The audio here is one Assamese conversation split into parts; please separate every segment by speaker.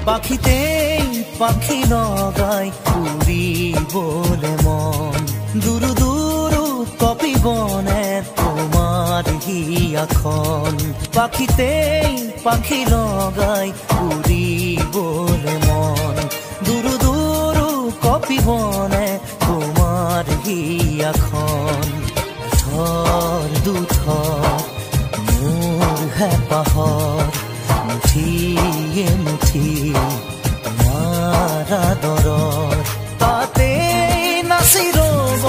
Speaker 1: পাখিতেই পাখি লগাই উড়িবলে মন দুরু দুরু কপিবনে তোমার হিয়াখন পাখিতেই পাখি লগাই উড়িবলে মন দুরু দুরু কপিবনে তোমার হিয়াখন থর দুথর মোৰ হেঁপাহৰ মুঠিয়ে মুঠি তোমাৰ আদৰৰ তাতে নাচি ৰ'ব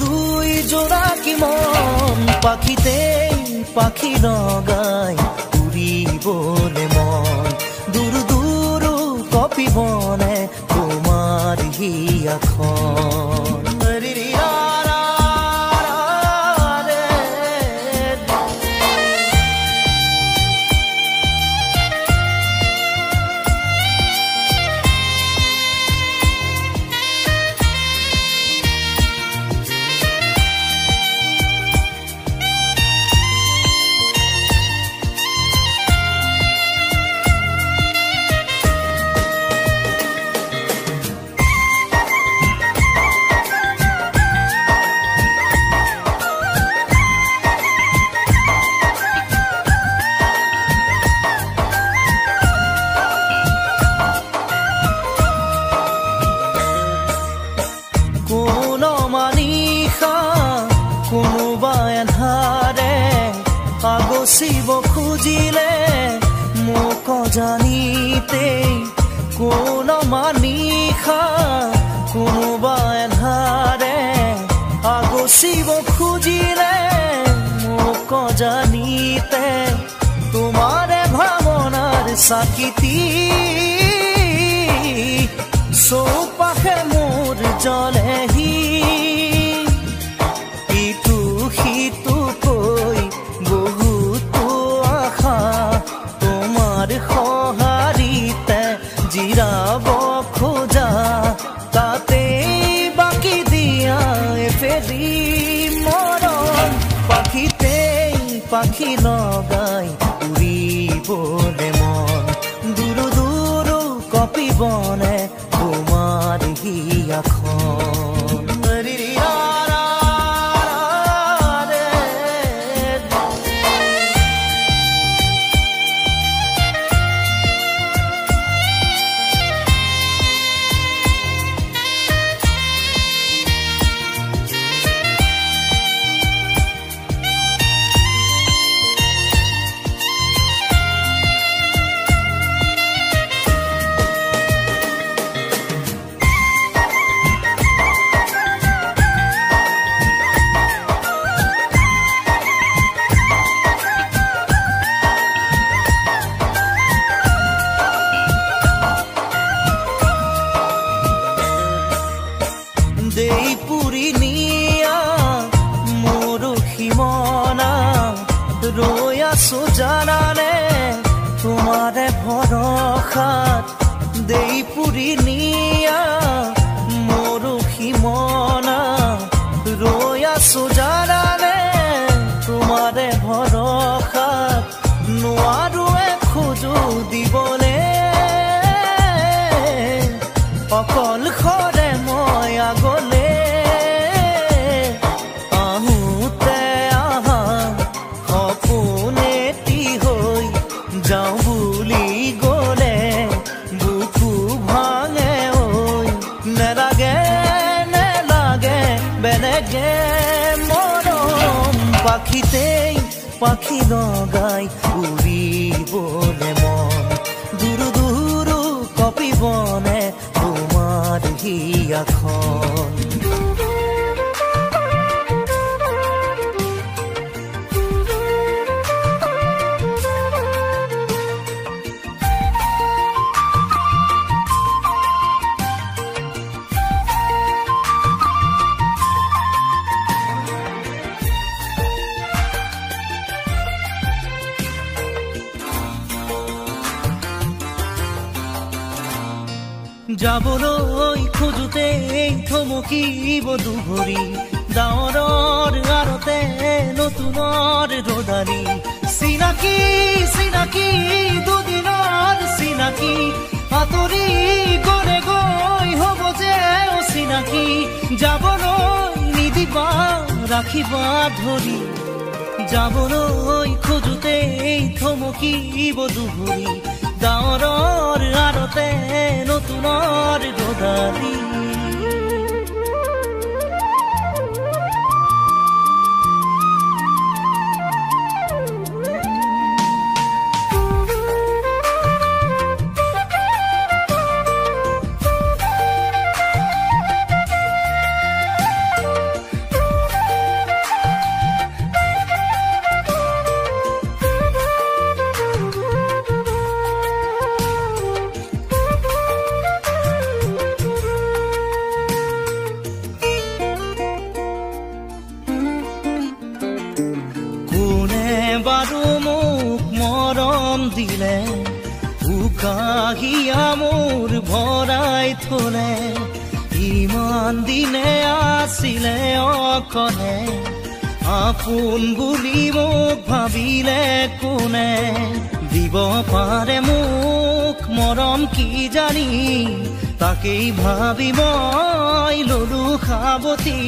Speaker 1: দুই জোৰা কি মন পাখিতেই পাখি লগাই উৰিবলে মন দুৰু দুৰু কপিবনে তোমাৰ হিয়াখন আগচিব খুজিলে মোক জানিতে কোন মানিখা কোনোবা এন্ধাৰে আগচিব খুজিলে মোক জানিতে তোমাৰে ভাৱনাৰ চাকিতি চৌপাশে মোৰ জ্বলেহি ইটো সিটো কৈ বহুতো আশা তোমাৰ সঁহাৰিতে জিৰাব খোজা তাতে বাকি দিয়া এফেৰি মৰম পাখিতেই পাখি লগাই উৰিবলে মন দুৰু দুৰু কপিবনে তোমাৰ হিয়াখন দেই পুৰি নিয়া মোৰ সীমনা ৰৈ আছো জানানে তোমাৰে ভৰসাত দেই পুৰি নিয়া মোৰ সীমনা ৰৈ আছো জানানে তোমাৰে ভৰসাত নোৱাৰোৱে খোজো দিবলে অকল খৰে মই আগলে আহোঁতে আহা সপোনেটি হৈ যাওঁ বুলি গ'লে বুকু ভাঙে ঐ নেলাগে নেলাগে বেলেগে মৰম পাখিতেই পাখি লগাই উৰিবলে মন দুৰু দুৰু কপিবনে তোমাৰ হিয়াখন যাবলৈ খোজোতে থমকিব দুভৰি ডাৱৰৰ আৰতে নতুনৰ ৰদালি চিনাকি চিনাকি দুদিনৰ চিনাকি আঁতৰি গলে গৈ হ'ব যে অচিনাকি যাবলৈ নিদিবা ৰাখিবা ধৰি যাবলৈ খোজোতে থমকিব দুভৰি ডাৱৰৰ আৰতে নতুনৰ ৰদালি দিলে উকাহিয়া মোৰ ভৰাই থলে ইমান দিনে আছিলে অকলে আপোন বুলি মোক ভাবিলে কোনে দিব পাৰে মোক মৰম কি জানি তাকেই ভাবি মই ললো সাৱতি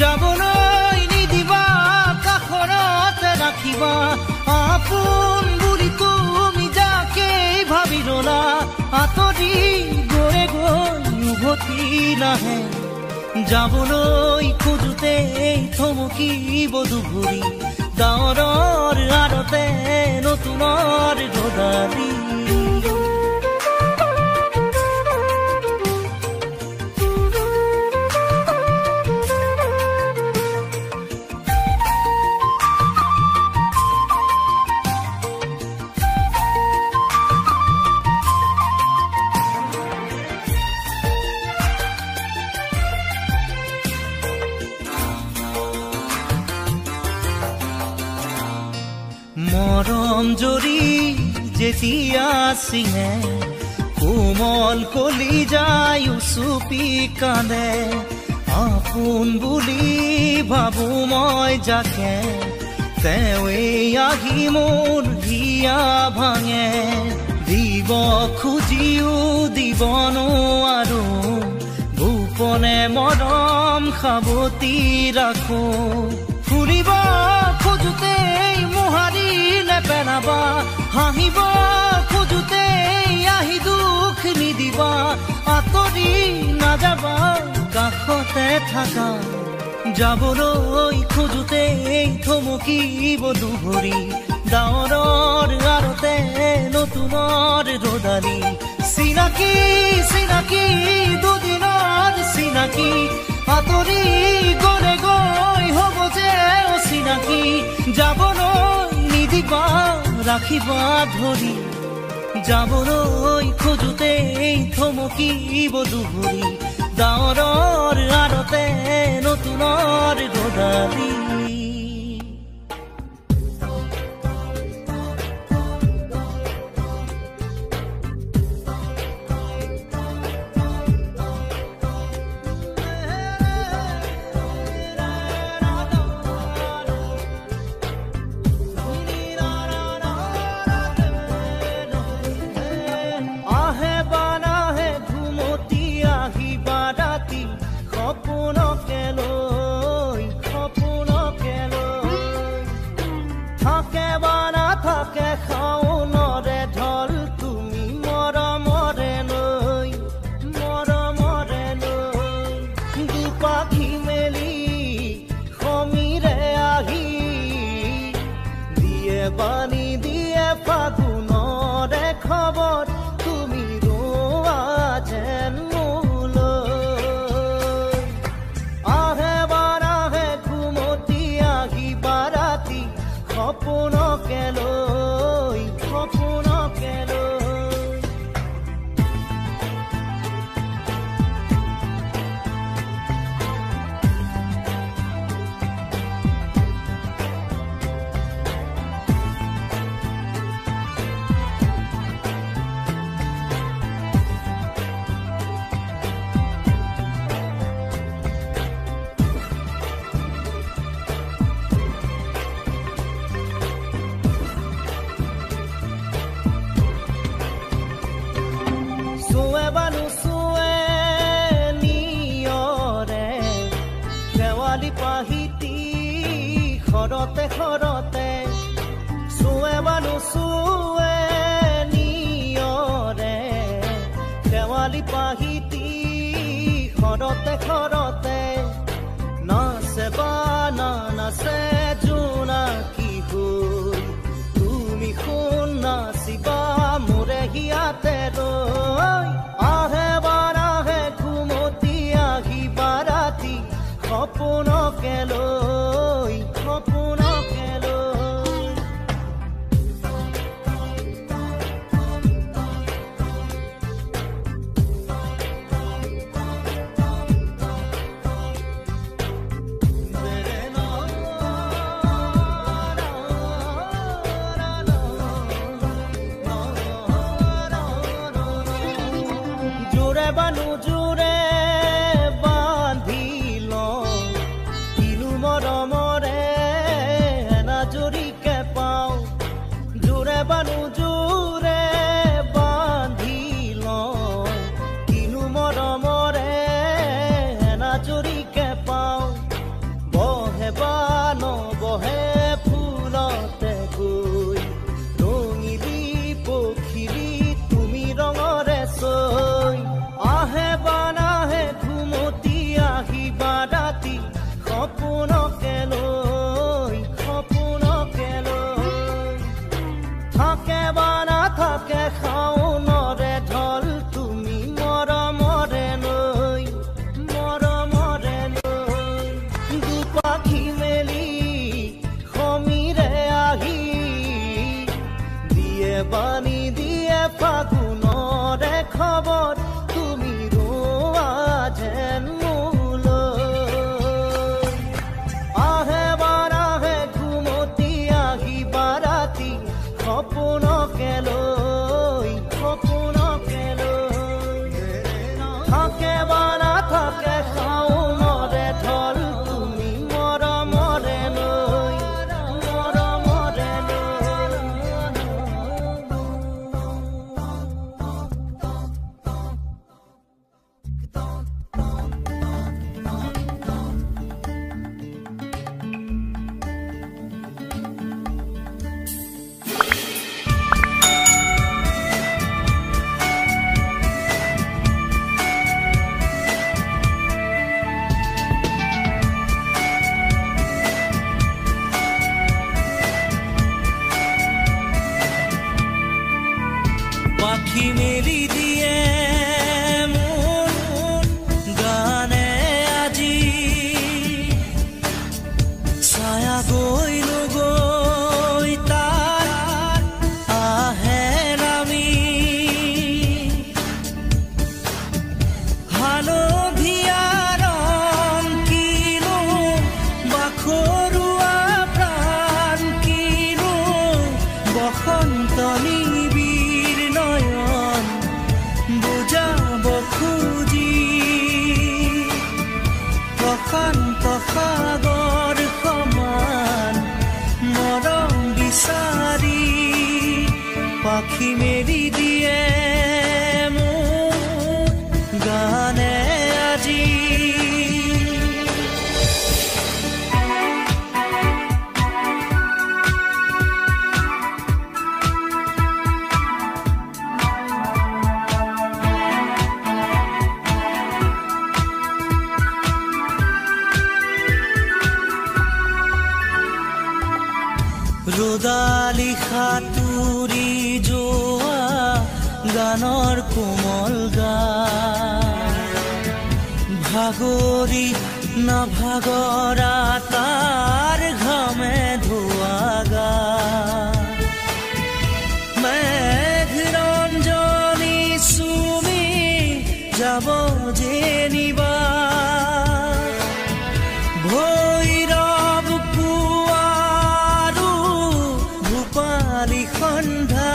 Speaker 1: যাবলৈ নিদিবা কাষৰতে ৰাখিবা আপোন তুমি যাকে ভাবি ললা আঁতৰি গৈ গৈ উভতি নাহে যাবলৈ খোজোতে থমকিব দুভৰি ডাৱৰৰ আৰতে নতুনৰ ৰদালি মৰম জৰি যেতিয়া চিঙে কোমল কলি যায় চুপি কান্দে আপোন বুলি ভাবো মই যাকে তেৱেই আহি মোৰ হিয়া ভাঙে দিব খুজিও দিব নোৱাৰো গোপনে মৰম সাৱতি ৰাখো ফুৰিব খোজোতে মোহাৰিলে পেলাবা হাঁহিব খোজোতে আহি দুখ নিদিবা আঁতৰি নাযাবা কাষতে থাকা যাবলৈ খোজোতে থমকিব দুভৰি ডাৱৰৰ আৰতে নতুনৰ ৰদালি চিনাকি চিনাকি দুদিনৰ চিনাকি আঁতৰি গলে গৈ হ'ব যে অচিনাকি যাবলৈ নিদিবা ৰাখিবা ধৰি যাবলৈ খোজোতে থমকিব দুভৰি ডাৱৰৰ আৰতে নতুনৰ ৰদালি
Speaker 2: সপোনকে লৈ সপোন
Speaker 1: পাহিতি খৰতে খৰতে চুৱে বানু চুৱে নিয়ৰে শেৱালি পাহিতি খৰতে খৰতে নাচে বানা নাচে জোনাকী হৈ তুমি শুন নাচিবা মোৰে হিয়াতে ৰৈ আহে বাৰাহে ঘুমতি আহিবা ৰাতি সপোনকে লৈ সপোনকে লৈ জোৰে বানু জোৰে বান্ধি লওঁ কিনো মৰমৰে এনাজৰিকে পাওঁ জোৰে বানু জোৰে বান্ধি লওঁ কিনো মৰমৰে এনাজৰিকে পাওঁ বহে বান বহে ফুলতে গৈ ৰঙিলি পখিলি তুমি ৰঙৰে চৈ আহে বানাহে ঘুমতি আহিবা ৰাতি সপোনকে লৈ সপোনকে লৈ থাকে বানা থাকে শাওনৰে ঢল তুমি মৰমৰে লৈ দুপাখি মেলি সমীৰে আহি দিয়ে বাণী দিয়ে ফাগুনৰে খবৰ তুমি ৰোৱা যেন মোলৈ আহে বাৰাহে ঘুমতি আহিবা ৰাতি সপোনকে লৈ সপোনকে লৈ থাকে বানা থাকে শাওনৰে ঢল তুমি মৰমৰে লৈ পাখি মেলি দিয়ে মন গানে আজি ছায়া গৈ নগৈ তাৰ আহে নামি হালধীয়া ৰং কিনো বাখৰুৱা প্ৰাণ কিনো বসন্ত নিবিৰ নয়ন বুজাব খুজি প্ৰশান্ত সাগৰ সমান মৰম বিচাৰি পাখি মেলি দিয়ে মোক গানে আজি ৰ'দালি সাঁতুৰি যোৱা গানৰ কোমল গান ভাগৰি নাভাগৰা তাৰ ঘামে ধোৱা গান মেঘ ৰঞ্জনী চুমি যাব যেনিবা ভৈৰৱ পুৱাৰো ভূপালী সন্ধ্যা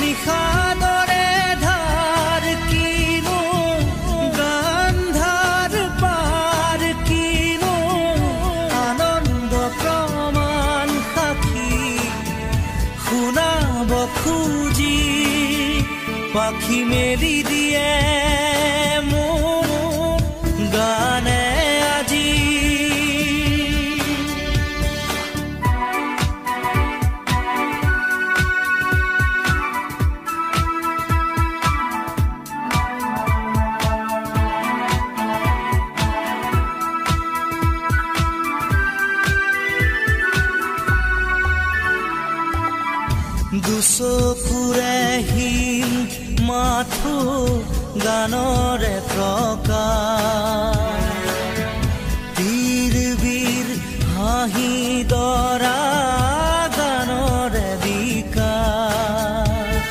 Speaker 1: নিশাদৰে ধাৰ কিনো গান্ধাৰ পাৰ কিনো আনন্দ প্ৰমাণ সাক্ষী শুনাব খুজি পাখি মেলি দিয়ে মোৰ গানে চকুৰে হিম মাথো গানৰে প্ৰকাশ বীৰ বীৰ হাঁহি দৰা গানৰে বিকাশ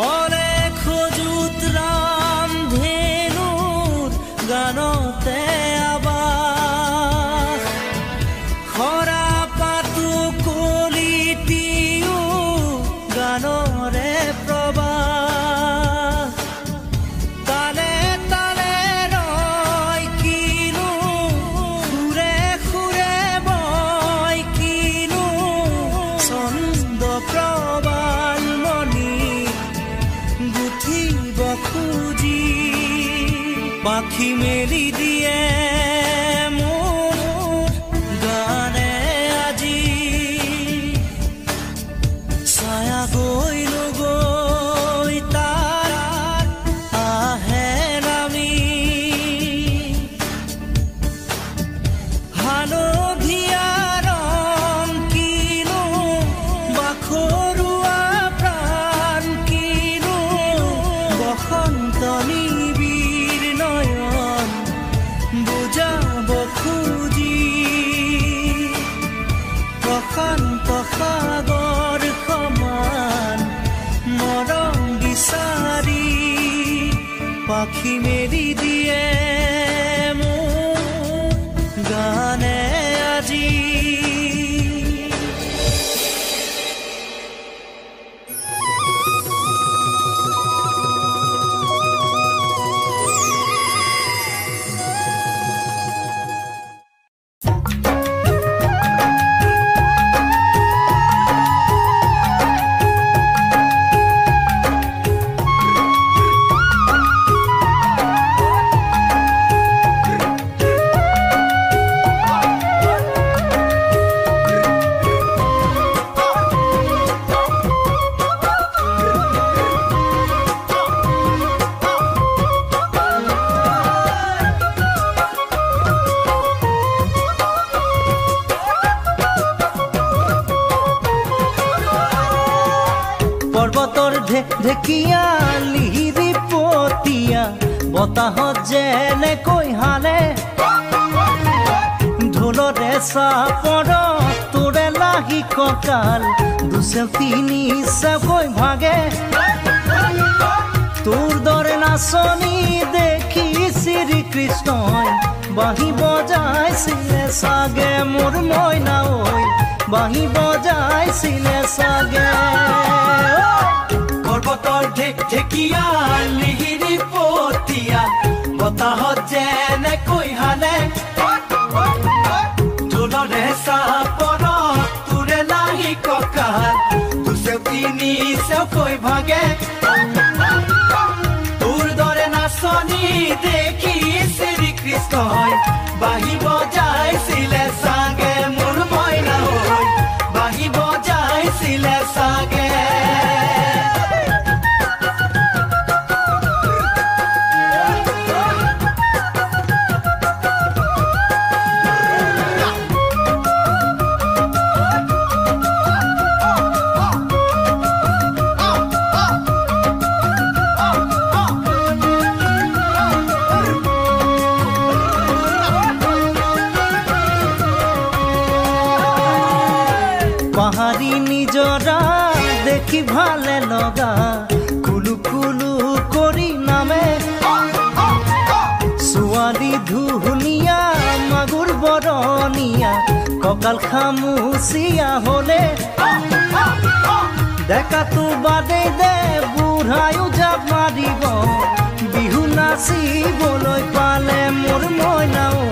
Speaker 1: অলেখ যুত ৰাম ধেনুৰ গানতে আবাস খৰা পাতো কলিতিও গানৰে প্ৰবাহ তালে তালে ৰয় কিনো সুৰে সুৰে বয় কিনো ছন্দ প্ৰবাল মণি গুঠিব খুজি পাখি মেলি দিয়ে মোৰ গানে আজি ছায়া গৈ নগৈ তাৰ আহে নামি হালধীয়া ৰং কিনো বাখৰুৱা প্ৰাণ কিনো বসন্ত নিবিৰ নয়ন বুজাব খুজি প্ৰশান্ত সাগৰ সমান মৰম বিচাৰি পাখি মেলি দিয়ে মোৰ গানে আজি পৰ্বতৰ ঢেকীয়া লিহিৰি পতীয়া বতাহত যেনেকৈ হালে ঢোলৰে চাপৰত তোৰে লাগি কঁকাল দুচেও তিনি চেওকৈ ভাগে তোৰ দৰে নাচনি দেখি শ্ৰীকৃষ্ণই বাঁহী বজাইছিলে চাগে মোৰ মইনা ঐ বাঁহী বজাইছিলে চাগে
Speaker 2: পৰ্বতৰ ঢেকীয়া লিহিৰি পতীয়া বতাহত যেনেকৈ হালে ঢোলৰে চাপৰত তোৰে লাগি কঁকাল দুচেও তিনি চেওকৈ ভাগে তোৰ দৰে নাচনি দেখি শ্ৰীকৃষ্ণই বাঁহী বজাইছিলে চাগে মোৰ মইনা ঐ বাঁহী বজাইছিলে চাগে
Speaker 1: পাহাৰী নিজৰা দেখি ভালে লগা কুলু কুলু কৰি নামে ছোৱালী ধুনীয়া মাগুৰ বৰণীয়া কঁকাল খামুচিয়া হলে ডেকাটো বাদে দে বুঢ়ায়ো জাপ মাৰিব বিহু নাচিবলৈ পালে মোৰ মইনা ঐ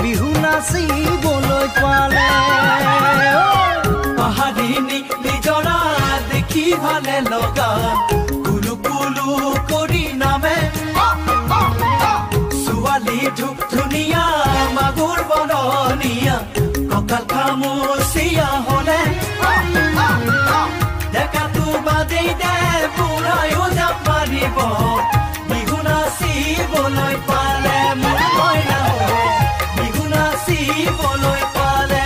Speaker 1: বিহু নাচিবলৈ পালে
Speaker 2: পাহাৰী নিজৰা দেখি ভালে লগা কুলু কুলু কৰি নামে ছোৱালী ধুনীয়া মাগুৰ বৰণীয়া কঁকাল খামুচিয়া হলে ডেকাটো বাদে দে বুঢ়ায়ো জাপ মাৰিব বিহু নাচিবলৈ পালে মোৰ মইনা বিহু নাচিবলৈ পালে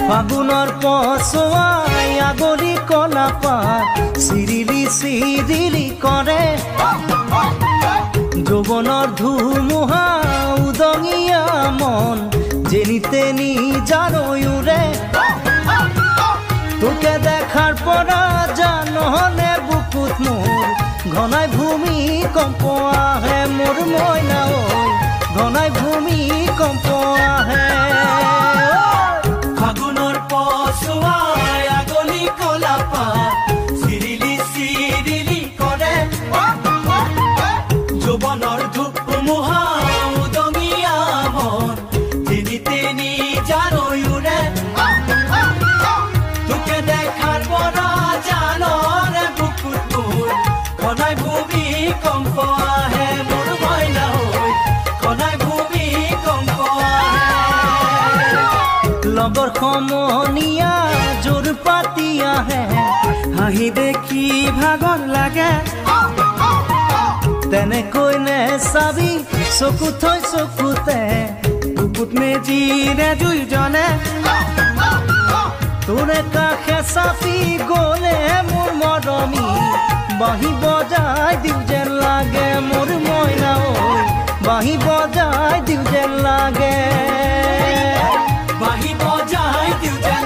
Speaker 1: ফাগুনৰ পছুৱাই আগলি কলা পাত চিৰিলি চিৰিলি কৰে যৌৱনৰ ধুমুহা উদঙিয়া মন যেনিতে নিজাৰয়ুৰে তোকে দেখাৰ পৰা জাননে বুকুত মোৰ ঘনাই ভূমিকম্প আহে মোৰ মইনা ঐ ঘনাই ভূমিকম্প আহে
Speaker 2: ফাগুনৰ পছুৱাই আগলি কলা পাত চিৰিলি চিৰিলি কৰে যৌৱনৰ ধুমুহা উদঙিয়া মন যেনিতে নিজাৰয়ুৰে তোকে দেখাৰ পৰা জাননে বুকুত মোৰ ঘনাই ভূমিকম্প আহে মোৰ মইনা ঐ ঘনাই ভূমিকম্প আহে
Speaker 1: লগৰ সমনীয়া জোৰ পাতি আহে হাঁহি দেখি ভাগৰ লাগে তেনেকৈ নে চাবি চকু থৈ চকুতে বুকুত মেজিৰে দুইজনে তোৰে কাষে চাপি গ'লে মোৰ মৰমী বাঁহী বজাই দিওঁ যেন লাগে মোৰ মইনা ঐ বাঁহী বজাই দিওঁ যেন লাগে
Speaker 2: বাঁহী বজাই দিওঁ যেন